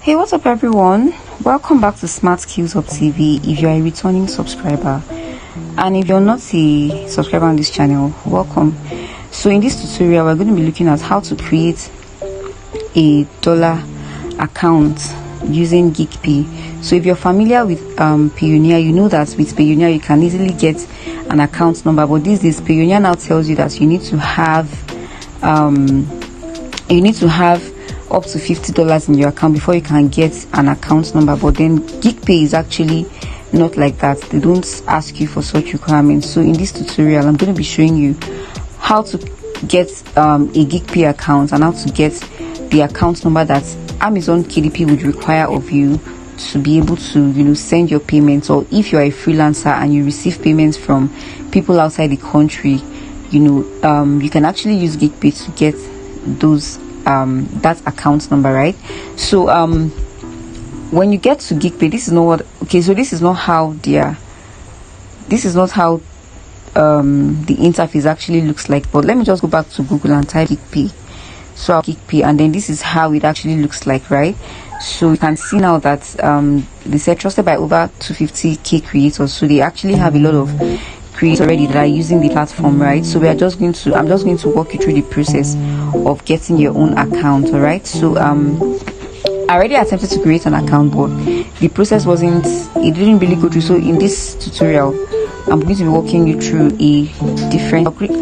Hey, what's up everyone? Welcome back to Smart Skills Hub TV. If you're a returning subscriber and if you're not a subscriber on this channel, welcome. So in this tutorial we're going to be looking at how to create a dollar account using GeegPay. So if you're familiar with Payoneer, you know that with Payoneer you can easily get an account number, but this Payoneer now tells you that you need to have up to $50 in your account before you can get an account number. But then GeegPay is actually not like that. They don't ask you for such requirements. So in this tutorial I'm going to be showing you how to get a GeegPay account and how to get the account number that Amazon KDP would require of you to be able to send your payments. Or if you're a freelancer and you receive payments from people outside the country, you can actually use GeegPay to get those that account number, right? So when you get to GeegPay, this is not how the interface actually looks like. But let me just go back to Google and type GeegPay. So GeegPay, and then this is how it actually looks like, right? So you can see now that they said trusted by over 250k creators. So they actually have a lot of creators already that are using the platform, right? So I'm just going to walk you through the process of getting your own account. All right, so I already attempted to create an account, but the process didn't really go through. So in this tutorial I'm going to be walking you through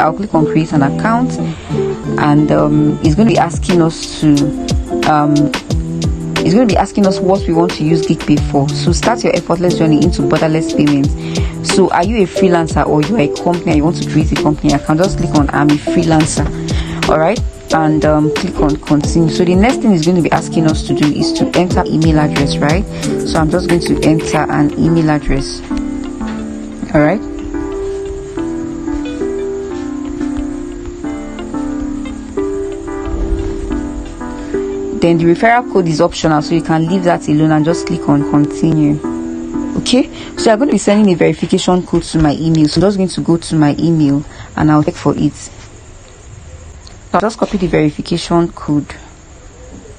I'll click on create an account, and it's going to be asking us what we want to use GeegPay for. So start your effortless journey into borderless payments. So are you a freelancer or you are a company and you want to create a company account? Just click on I'm a freelancer. All right, and click on continue. So the next thing is going to be asking us to do is to enter email address, right? So I'm just going to enter an email address. All right, then the referral code is optional, so you can leave that alone and just click on continue. Okay, so I'm going to be sending a verification code to my email. So I'm just going to go to my email and I'll check for it. So I'll just copy the verification code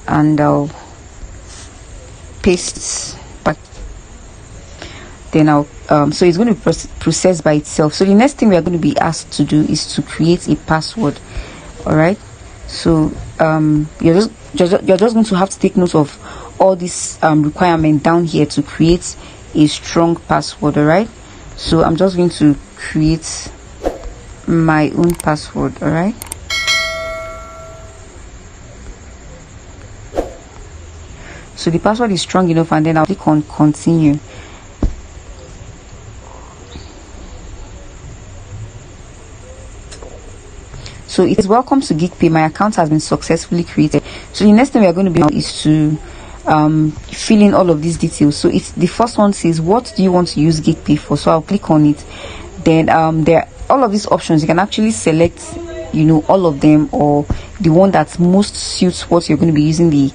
and I'll paste back. Then so it's going to be processed by itself. So the next thing we are going to be asked to do is to create a password. All right, so you're just going to have to take note of all this requirement down here to create a strong password. All right, so I'm just going to create my own password. All right, so the password is strong enough, and then I'll click on continue. So it is welcome to GeegPay. My account has been successfully created. So the next thing we are going to be doing is to fill in all of these details. So it's the first one says, what do you want to use GeegPay for? So I'll click on it. Then there are all of these options. You can actually select all of them, or the one that most suits what you're going to be using the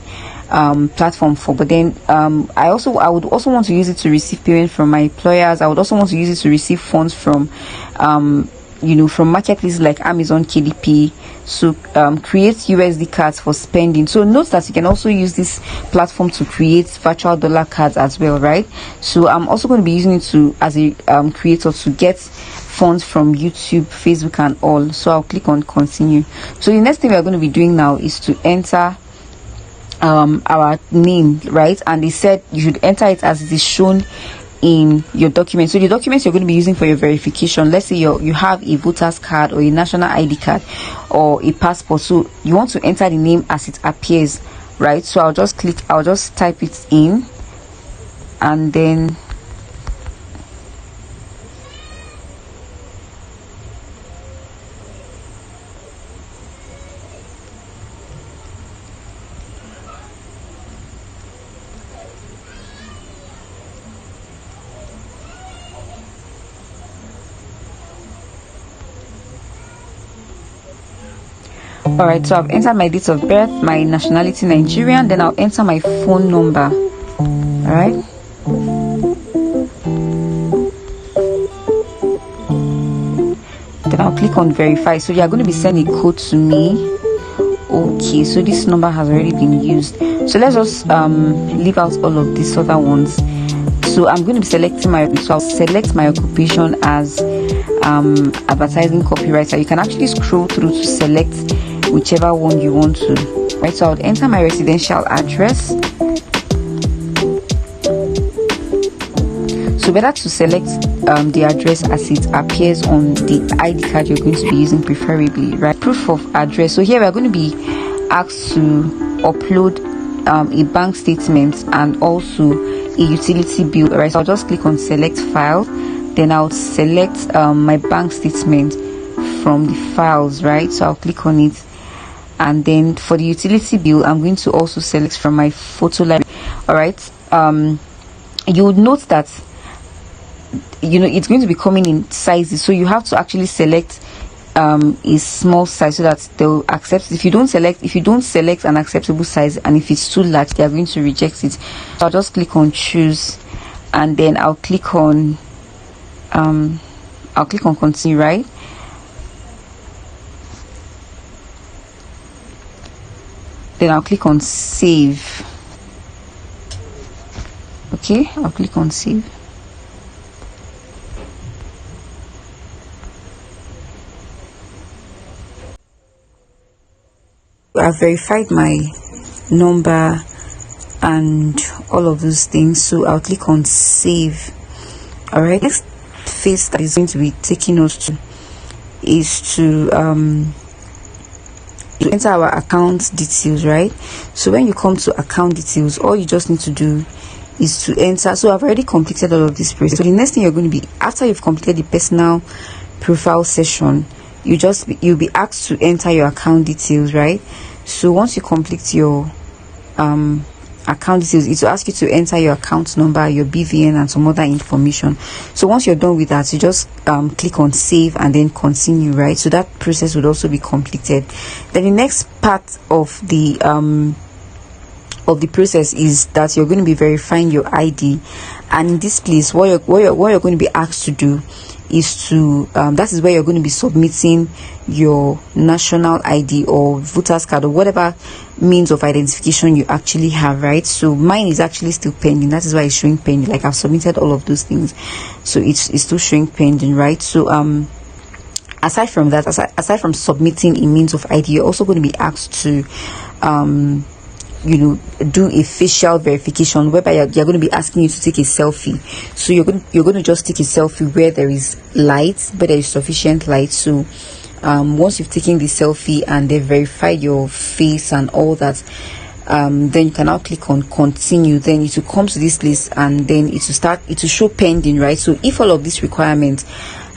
platform for. But then I would also want to use it to receive payment from my employers. I would also want to use it to receive funds from from marketplaces like Amazon KDP. So create USD cards for spending. So note that you can also use this platform to create virtual dollar cards as well, right? So I'm also going to be using it as a creator to get funds from YouTube, Facebook and all. So I'll click on continue. So the next thing we are going to be doing now is to enter our name, right? And they said you should enter it as it is shown in your document. So the documents you're going to be using for your verification, let's say you have a voter's card or a national ID card or a passport, so you want to enter the name as it appears, right? So I'll just type it in, and then all right, so I've entered my date of birth, my nationality Nigerian, then I'll enter my phone number. All right, then I'll click on verify. So you're going to be sending a code to me okay. So this number has already been used, so let's just leave out all of these other ones. So I'm going to be selecting I'll select my occupation as advertising copywriter. You can actually scroll through to select whichever one you want to, right? So I'll enter my residential address. So better to select the address as it appears on the ID card you're going to be using, preferably, right? Proof of address. So here we are going to be asked to upload a bank statement and also a utility bill, right? So I'll just click on select file, then I'll select my bank statement from the files, right? So I'll click on it, and then for the utility bill, I'm going to also select from my photo library. All right. You would note that it's going to be coming in sizes, so you have to actually select a small size so that they'll accept it. If you don't select an acceptable size, and if it's too large, they are going to reject it. So I'll just click on choose, and then I'll click on continue, right? Then I'll click on save. Okay, I'll click on save. I've verified my number and all of those things, so I'll click on save. All right, next phase that is going to be taking us to is to enter our account details, right? So when you come to account details, all you just need to do is to enter. So I've already completed all of this process. So the next thing you're going to be, after you've completed the personal profile session, you'll be asked to enter your account details, right? So once you complete your account details, it will ask you to enter your account number, your BVN, and some other information. So once you're done with that, you just click on save and then continue, right? So that process would also be completed. Then the next part of the process is that you're going to be verifying your ID, and in this place, what you're going to be asked to do is to that is where you're going to be submitting your national ID or voter's card or whatever means of identification you actually have, right? So mine is actually still pending. That is why it's showing pending. Like, I've submitted all of those things, so it's still showing pending, right? So aside from that, aside from submitting a means of ID, you're also going to be asked to do a facial verification, whereby you're going to be asking you to take a selfie. So you're going to just take a selfie where there is light, where there is sufficient light. So once you've taken the selfie and they've verified your face and all that, then you can now click on continue. Then it will come to this list, and then it will show pending, right? So if all of these requirements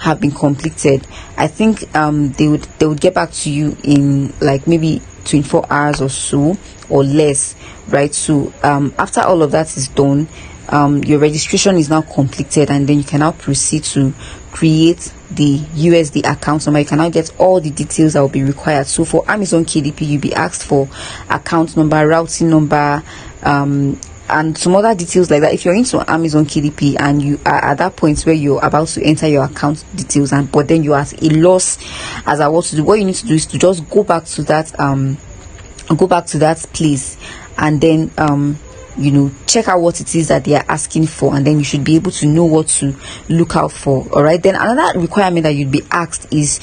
have been completed, I think they would get back to you in like maybe 24 hours or so, or less, right? So after all of that is done, your registration is now completed, and then you can now proceed to create the USD account number. You can now get all the details that will be required. So for Amazon KDP, you'll be asked for account number, routing number, and some other details like that. If you're into Amazon KDP and you are at that point where you're about to enter your account details, but then you are at a loss as I what to do, what you need to do is to just go back to that place, and then check out what it is that they are asking for, and then you should be able to know what to look out for. All right, then another requirement that you'd be asked is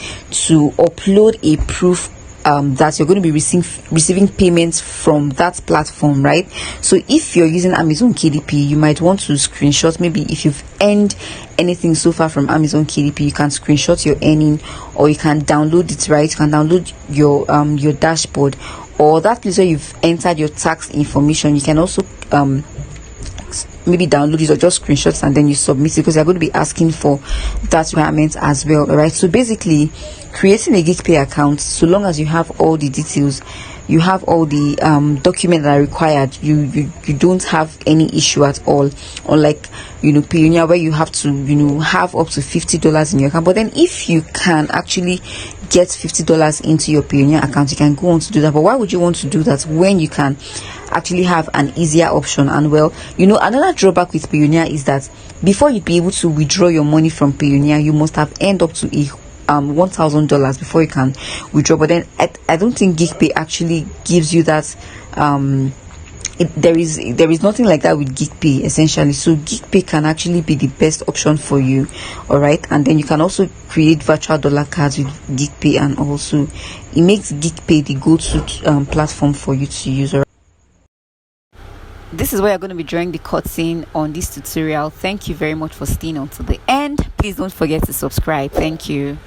to upload a proof that you're going to be receiving payments from that platform, right? So if you're using Amazon KDP, you might want to screenshot. Maybe if you've earned anything so far from Amazon KDP, you can screenshot your earning, or you can download it, right? You can download your dashboard, or that place where you've entered your tax information. You can also maybe download it or just screenshots, and then you submit it, because they're going to be asking for that requirement as well. All right, so basically creating a GeegPay account, so long as you have all the details, you have all the documents that are required, you don't have any issue at all. Unlike Payoneer, where you have to have up to $50 in your account. But then if you can actually get $50 into your Payoneer account, you can go on to do that. But why would you want to do that when you can actually have an easier option? And well, another drawback with Payoneer is that before you'd be able to withdraw your money from Payoneer, you must have earned up to $1,000 before you can withdraw. But then I don't think GeegPay actually gives you that. There is nothing like that with GeegPay essentially. So GeegPay can actually be the best option for you. All right, and then you can also create virtual dollar cards with GeegPay, and also it makes GeegPay the go-to platform for you to use. All right. This is where you're going to be drawing the curtain on this tutorial. Thank you very much for staying until the end. Please don't forget to subscribe. Thank you.